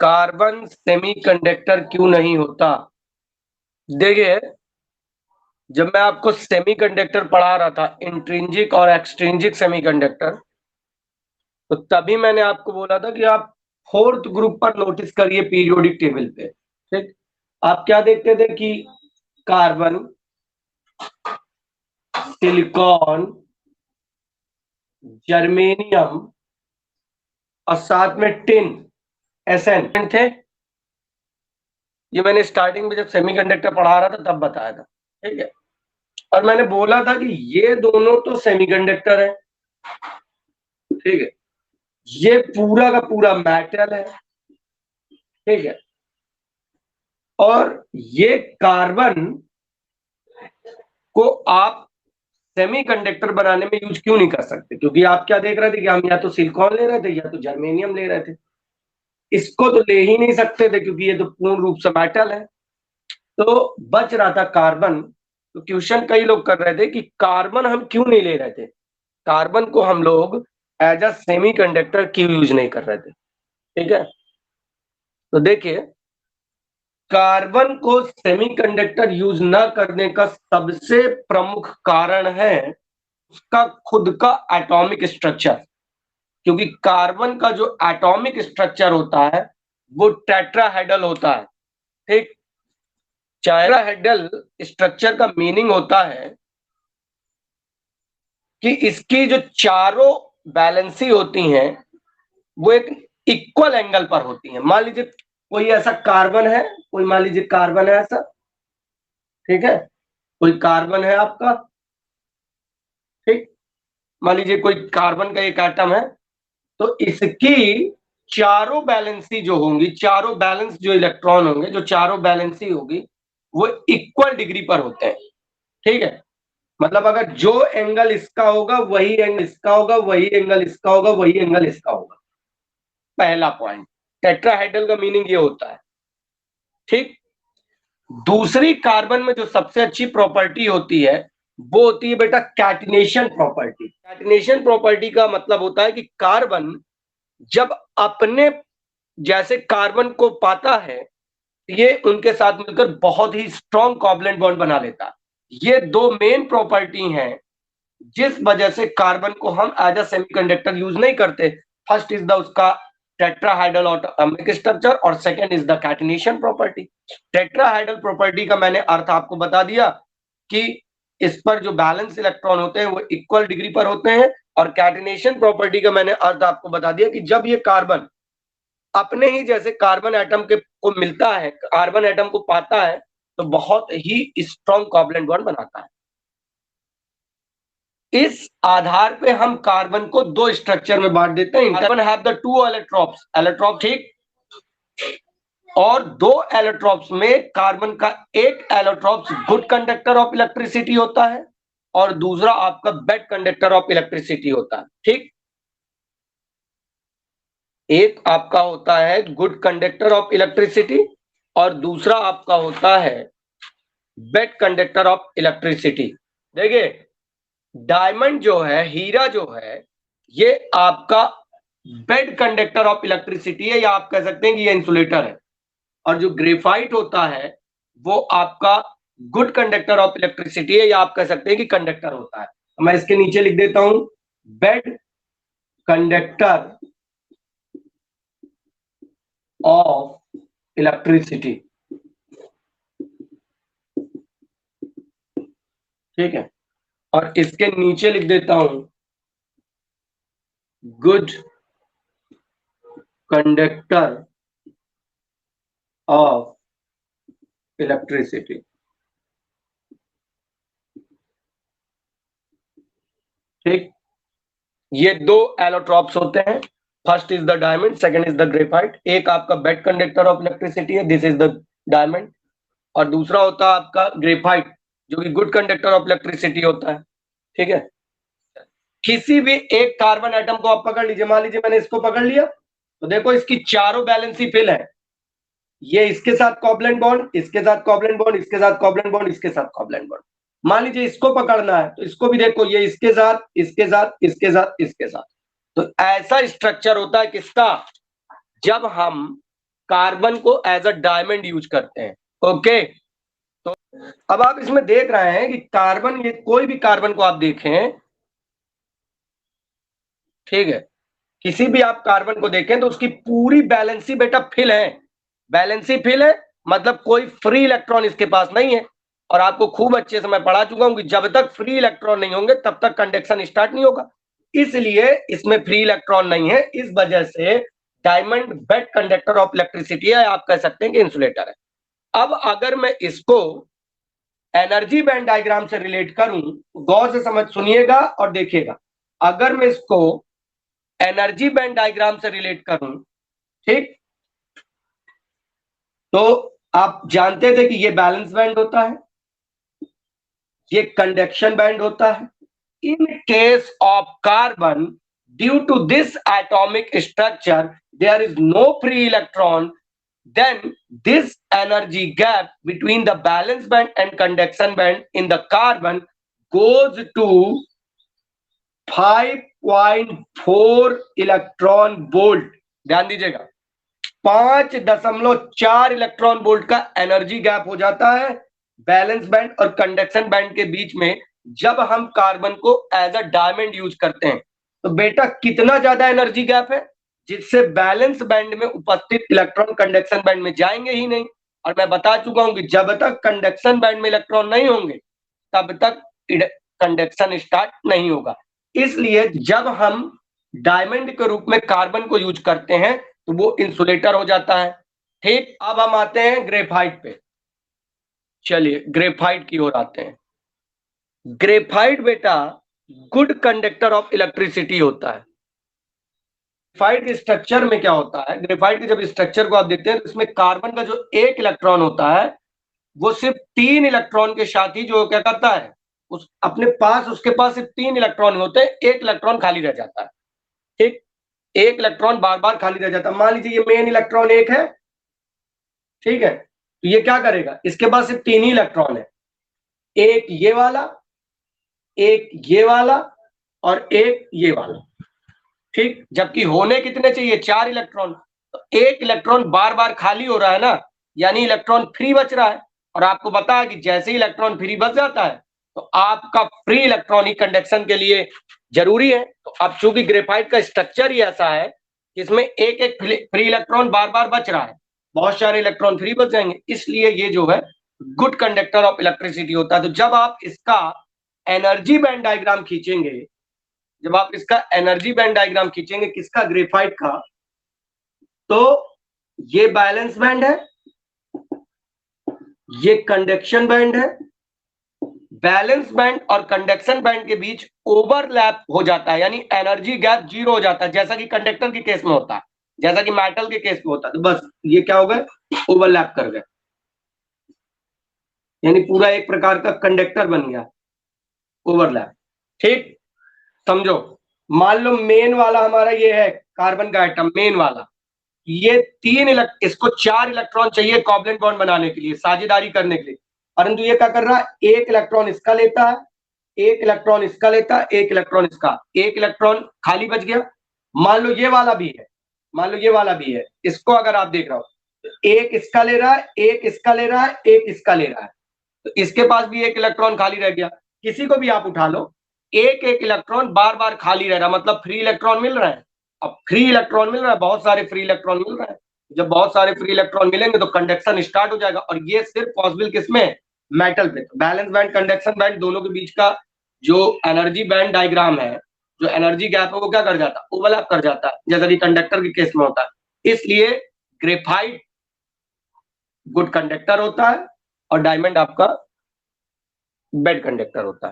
Carbon semiconductor क्यों नहीं होता? देखिए, जब मैं आपको सेमीकंडक्टर पढ़ा रहा था, इंट्रिंसिक और एक्सट्रिंसिक सेमीकंडक्टर, तो तभी मैंने आपको बोला था कि आप 4th ग्रुप पर नोटिस करिए पीरियोडिक टेबल पे। ठीक, आप क्या देखते थे कि कार्बन, सिलिकॉन, जर्मेनियम और साथ में टिन, एसएन थे। ये मैंने स्टार्टिंग में जब सेमीकंडक्टर पढ़ा रहा था तब बताया था। ठीक है, और मैंने बोला था कि ये दोनों तो सेमीकंडक्टर है। ठीक है, ये पूरा का पूरा मेटल है। ठीक है, और ये कार्बन को आप सेमीकंडक्टर बनाने में यूज क्यों नहीं कर सकते? क्योंकि आप क्या देख रहे थे कि हम या तो सिलिकॉन ले रहे थे या तो जर्मेनियम ले रहे थे। इसको तो ले ही नहीं सकते थे क्योंकि ये तो पूर्ण रूप से मेटल है। तो बच रहा था कार्बन। तो क्वेश्चन कई लोग कर रहे थे कि कार्बन हम क्यों नहीं ले रहे थे, कार्बन को हम लोग एज अ सेमीकंडक्टर क्यों यूज नहीं कर रहे थे। ठीक है, तो देखिए, कार्बन को सेमीकंडक्टर यूज न करने का सबसे प्रमुख कारण है उसका खुद का एटॉमिक स्ट्रक्चर। क्योंकि कार्बन का जो एटॉमिक स्ट्रक्चर होता है वो टेट्राहेड्रल होता है। ठीक, टेट्राहेड्रल स्ट्रक्चर का मीनिंग होता है कि इसकी जो चारों बैलेंसी होती हैं वो एक इक्वल एंगल पर होती हैं। मान लीजिए कोई ऐसा कार्बन है, कोई मान लीजिए कार्बन है ऐसा। ठीक है, कोई कार्बन है आपका। ठीक, मान लीजिए कोई कार्बन का एक एटम है, तो इसकी चारों बैलेंसी जो होंगी, चारों बैलेंस जो इलेक्ट्रॉन होंगे, जो चारों बैलेंसी होगी वो इक्वल डिग्री पर होते हैं। ठीक है, मतलब अगर जो एंगल इसका होगा वही एंगल इसका होगा, वही एंगल इसका होगा, वही एंगल इसका होगा। पहला पॉइंट, टेट्राहेड्रल का मीनिंग ये होता है। ठीक, दूसरी कार्बन में जो सबसे अच्छी प्रॉपर्टी होती है वो होती है बेटा कैटिनेशन प्रॉपर्टी। कैटिनेशन प्रॉपर्टी का मतलब होता है कि कार्बन जब अपने जैसे कार्बन को पाता है, ये उनके साथ मिलकर बहुत ही स्ट्रॉन्ग कोवलेंट बॉन्ड बना लेता है। ये दो मेन प्रॉपर्टी हैं जिस वजह से कार्बन को हम एज अ सेमीकंडक्टर यूज नहीं करते। फर्स्ट इज द उसका टेट्राहाइड्रल एटॉमिक स्ट्रक्चर और second is the catenation property. Tetrahedral property का मैंने अर्थ आपको बता दिया कि इस पर जो बैलेंस इलेक्ट्रॉन होते हैं वो इक्वल डिग्री पर होते हैं, और कैटिनेशन प्रॉपर्टी का मैंने अर्थ आपको बता दिया कि जब ये कार्बन अपने ही जैसे कार्बन एटम के को मिलता है, कार्बन एटम को पाता है, तो बहुत ही स्ट्रॉन्ग कोवलेंट बॉन्ड बनाता है। इस आधार पे हम कार्बन को दो स्ट्रक्चर में बांट देते हैं। कार्बन हैव द टू एलेक्ट्रॉप्स, एलेक्ट्रॉप ठीक, और दो एलेक्ट्रॉप्स में कार्बन का एक एलेक्ट्रॉप्स गुड कंडक्टर ऑफ इलेक्ट्रिसिटी होता है और दूसरा आपका बैड कंडक्टर ऑफ इलेक्ट्रिसिटी होता है। ठीक, एक आपका होता है गुड कंडक्टर ऑफ इलेक्ट्रिसिटी और दूसरा आपका होता है बैड कंडक्टर ऑफ इलेक्ट्रिसिटी। देखिए, डायमंड जो है, हीरा जो है, ये आपका बैड कंडक्टर ऑफ इलेक्ट्रिसिटी है, या आप कह सकते हैं कि ये इंसुलेटर है। और जो ग्रेफाइट होता है वो आपका गुड कंडक्टर ऑफ इलेक्ट्रिसिटी है, या आप कह सकते हैं कि कंडक्टर होता है। मैं इसके नीचे लिख देता हूं बैड कंडक्टर ऑफ इलेक्ट्रिसिटी। ठीक है, और इसके नीचे लिख देता हूं गुड कंडक्टर ऑफ इलेक्ट्रिसिटी। ठीक, ये दो एलोट्रॉप्स होते हैं, first is the diamond, second is the graphite. एक आपका बैड कंडक्टर ऑफ इलेक्ट्रिसिटी है, दिस इज द डायमंड, और दूसरा होता है आपका ग्रेफाइट जो कि गुड कंडक्टर ऑफ इलेक्ट्रिसिटी होता है। ठीक है, किसी भी एक कार्बन एटम को आप पकड़ लीजिए, मान लीजिए मैंने इसको पकड़ लिया, तो देखो इसकी चारों बैलेंसी फिल है। ये इसके साथ कोवलेंट बॉन्ड, इसके साथ कोवलेंट बॉन्ड, इसके साथ कोवलेंट बॉन्ड, इसके साथ कोवलेंट बॉन्ड। मान लीजिए इसको पकड़ना है तो इसको भी देखो, ये इसके साथ, इसके साथ, इसके साथ, इसके साथ। तो ऐसा स्ट्रक्चर होता है किसका, जब हम कार्बन को एज अ डायमंड यूज करते हैं। ओके, तो अब आप इसमें देख रहे हैं कि कार्बन, ये कोई भी कार्बन को आप देखें, ठीक है, किसी भी आप कार्बन को देखें तो उसकी पूरी बैलेंसी बेटा फिल है, बैलेंसी फिल है, मतलब कोई फ्री इलेक्ट्रॉन इसके पास नहीं है। और आपको खूब अच्छे से मैं पढ़ा चुका हूं कि जब तक फ्री इलेक्ट्रॉन नहीं होंगे तब तक कंडक्शन स्टार्ट नहीं होगा, इसलिए इसमें फ्री इलेक्ट्रॉन नहीं है, इस वजह से diamond bad conductor of electricity है, आप कह सकते हैं कि इंसुलेटर है। अब अगर मैं इसको एनर्जी बैंड डायग्राम से रिलेट करूं, गौर से समझ सुनिएगा और देखिएगा, अगर मैं इसको एनर्जी बैंड डायग्राम से रिलेट करूं, ठीक, तो आप जानते थे कि ये बैलेंस बैंड होता है, ये कंडक्शन बैंड होता है। In case of carbon, due to this atomic structure, there is no free electron, then this energy gap between the valence band and conduction band in the carbon goes to 5.4 electron volt. ध्यान दीजिएगा, 5.4 electron volt का energy gap हो जाता है balance band और conduction band के बीच में, जब हम कार्बन को एज अ डायमंड यूज करते हैं। तो बेटा कितना ज्यादा एनर्जी गैप है, जिससे बैलेंस बैंड में उपस्थित इलेक्ट्रॉन कंडक्शन बैंड में जाएंगे ही नहीं। और मैं बता चुका हूं कि जब तक कंडक्शन बैंड में इलेक्ट्रॉन नहीं होंगे तब तक कंडक्शन स्टार्ट नहीं होगा। इसलिए जब हम डायमंड के रूप में कार्बन को यूज करते हैं तो वो इंसुलेटर हो जाता है। ठीक, अब हम आते हैं ग्रेफाइट पे। चलिए ग्रेफाइट की ओर आते हैं। ग्रेफाइट बेटा गुड कंडक्टर ऑफ इलेक्ट्रिसिटी होता है। ग्रेफाइट के स्ट्रक्चर में क्या होता है, ग्रेफाइट के जब स्ट्रक्चर को आप देखते हैं तो इसमें कार्बन का जो एक इलेक्ट्रॉन होता है वो सिर्फ 3 इलेक्ट्रॉन के साथ ही जो क्या करता है, उस अपने पास, उसके पास सिर्फ 3 इलेक्ट्रॉन होते हैं, एक इलेक्ट्रॉन खाली रह जाता है। ठीक, एक इलेक्ट्रॉन बार बार खाली रह जाता है। मान लीजिए ये मेन इलेक्ट्रॉन एक है, ठीक है, तो ये क्या करेगा, इसके पास सिर्फ 3 ही इलेक्ट्रॉन है, एक ये वाला, एक ये वाला और एक ये वाला। ठीक, जबकि होने कितने चाहिए, 4 इलेक्ट्रॉन। तो एक इलेक्ट्रॉन बार बार खाली हो रहा है ना, यानी इलेक्ट्रॉन फ्री बच रहा है। और आपको पता है कि जैसे ही इलेक्ट्रॉन फ्री बच जाता है तो आपका फ्री इलेक्ट्रॉन ही कंडक्शन के लिए जरूरी है। तो अब चूंकि ग्रेफाइट का स्ट्रक्चर ही ऐसा है कि इसमें एक एक फ्री इलेक्ट्रॉन बार बार बच रहा है, बहुत सारे इलेक्ट्रॉन फ्री बच जाएंगे, इसलिए ये जो है गुड कंडक्टर ऑफ इलेक्ट्रिसिटी होता है। तो जब आप इसका एनर्जी बैंड डायग्राम खींचेंगे, जब आप इसका एनर्जी बैंड डायग्राम खींचेंगे किसका, ग्रेफाइट का, तो ये बैलेंस बैंड है, ये कंडक्शन बैंड है। बैलेंस बैंड और कंडक्शन बैंड के बीच ओवरलैप हो जाता है, यानी एनर्जी गैप जीरो हो जाता है, जैसा कि कंडक्टर के केस में होता है, जैसा कि मेटल के केस में होता है। तो बस ये क्या हो गए, ओवरलैप कर गए, यानी पूरा एक प्रकार का कंडक्टर बन गया, ओवरलैप। ठीक, समझो, मान लो मेन वाला हमारा ये है कार्बन का एटम, मेन वाला, ये इसको 4 इलेक्ट्रॉन चाहिए कोवलेंट बॉन्ड बनाने के लिए, साझेदारी करने के लिए, परंतु ये क्या कर रहा है, एक इलेक्ट्रॉन इसका लेता है, एक इलेक्ट्रॉन इसका लेता है, एक इलेक्ट्रॉन इसका, एक इलेक्ट्रॉन खाली बच गया। मान लो ये वाला भी है, मान लो ये वाला भी है, इसको अगर आप देख रहे हो, एक इसका ले रहा है, एक इसका ले रहा है, एक इसका ले रहा है, तो इसके पास भी एक इलेक्ट्रॉन खाली रह गया। किसी को भी आप उठा लो, एक एक इलेक्ट्रॉन बार बार खाली रह रहा, मतलब फ्री इलेक्ट्रॉन मिल रहा है। अब फ्री इलेक्ट्रॉन मिल रहा है, बहुत सारे फ्री इलेक्ट्रॉन मिल रहे हैं, जब बहुत सारे फ्री इलेक्ट्रॉन मिलेंगे तो कंडक्शन स्टार्ट हो जाएगा। और ये सिर्फ पॉसिबल किसमें, मेटल पे। बैलेंस बैंड कंडक्शन बैंड दोनों के बीच का जो एनर्जी बैंड डायग्राम है, जो एनर्जी गैप है, वो क्या कर जाता है, ओवरलैप कर जाता है, जैसा कि कंडक्टर के केस में होता है। इसलिए ग्रेफाइट गुड कंडक्टर होता है और डायमंड आपका बेड कंडक्टर होता है।